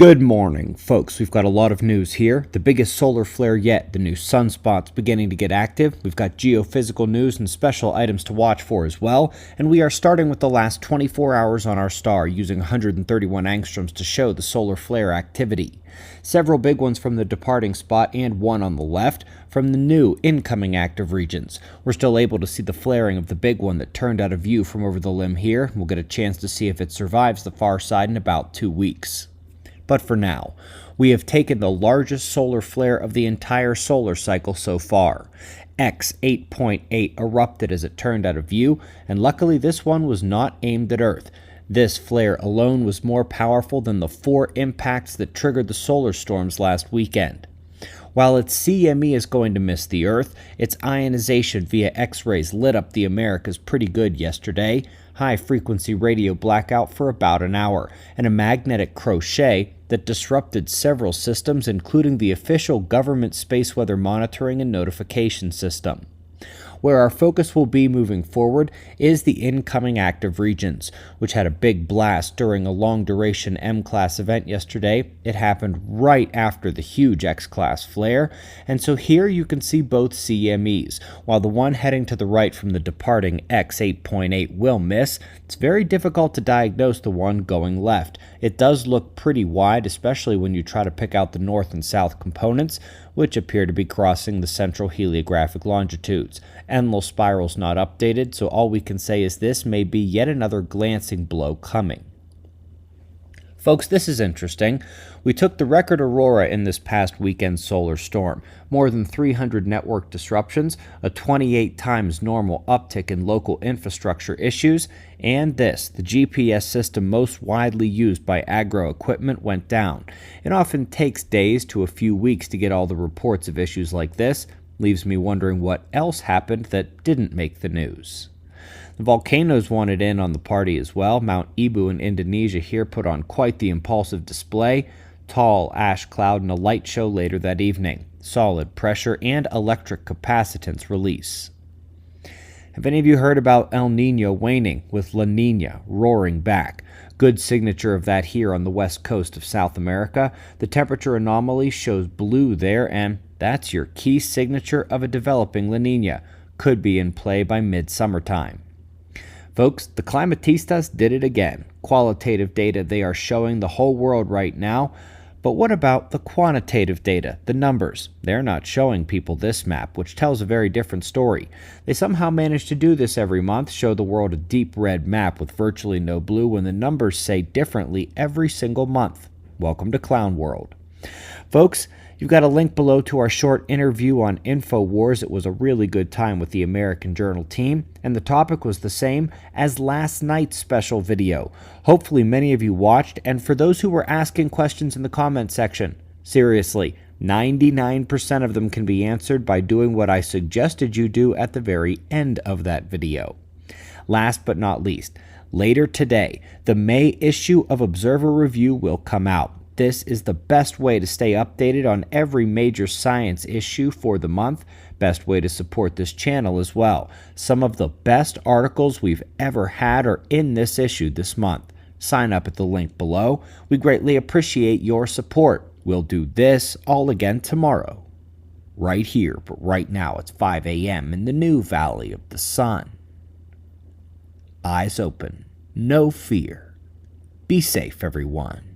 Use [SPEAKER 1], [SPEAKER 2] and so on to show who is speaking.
[SPEAKER 1] Good morning, folks. We've got a lot of news here. The biggest solar flare yet, the new sunspots beginning to get active. We've got geophysical news and special items to watch for as well. And we are starting with the last 24 hours on our star using 131 angstroms to show the solar flare activity. Several big ones from the departing spot and one on the left from the new incoming active regions. We're still able to see the flaring of the big one that turned out of view from over the limb here. We'll get a chance to see if it survives the far side in about 2 weeks. But for now, we have taken the largest solar flare of the entire solar cycle so far. X8.8 erupted as it turned out of view, and luckily this one was not aimed at Earth. This flare alone was more powerful than the 4 impacts that triggered the solar storms last weekend. While its CME is going to miss the Earth, its ionization via X-rays lit up the Americas pretty good yesterday. High-frequency radio blackout for about an hour, and a magnetic crochet that disrupted several systems, including the official government space weather monitoring and notification system. Where our focus will be moving forward is the incoming active regions, which had a big blast during a long-duration M-class event yesterday. It happened right after the huge X-class flare, and so here you can see both CMEs. While the one heading to the right from the departing X8.8 will miss, it's very difficult to diagnose the one going left. It does look pretty wide, especially when you try to pick out the north and south components, which appear to be crossing the central heliographic longitudes. Enlil spirals not updated, so all we can say is this may be yet another glancing blow coming. Folks, this is interesting. We took the record aurora in this past weekend's solar storm. More than 300 network disruptions, a 28 times normal uptick in local infrastructure issues, and this, the GPS system most widely used by agro equipment, went down. It often takes days to a few weeks to get all the reports of issues like this. Leaves me wondering what else happened that didn't make the news. The volcanoes wanted in on the party as well. Mount Ibu in Indonesia here put on quite the impulsive display. Tall ash cloud and a light show later that evening. Solid pressure and electric capacitance release. Have any of you heard about El Niño waning with La Niña roaring back? Good signature of that here on the west coast of South America. The temperature anomaly shows blue there, and that's your key signature of a developing La Niña. Could be in play by mid-summertime. Folks, the climatistas did it again. Qualitative data they are showing the whole world right now. But what about the quantitative data, the numbers? They're not showing people this map, which tells a very different story. They somehow manage to do this every month, show the world a deep red map with virtually no blue when the numbers say differently every single month. Welcome to Clown World. Folks, you've got a link below to our short interview on InfoWars. It was a really good time with the American Journal team, and the topic was the same as last night's special video. Hopefully many of you watched, and for those who were asking questions in the comment section, seriously, 99% of them can be answered by doing what I suggested you do at the very end of that video. Last but not least, later today, the May issue of Observer Review will come out. This is the best way to stay updated on every major science issue for the month. Best way to support this channel as well. Some of the best articles we've ever had are in this issue this month. Sign up at the link below. We greatly appreciate your support. We'll do this all again tomorrow. Right here, but right now it's 5 a.m. in the new Valley of the Sun. Eyes open. No fear. Be safe, everyone.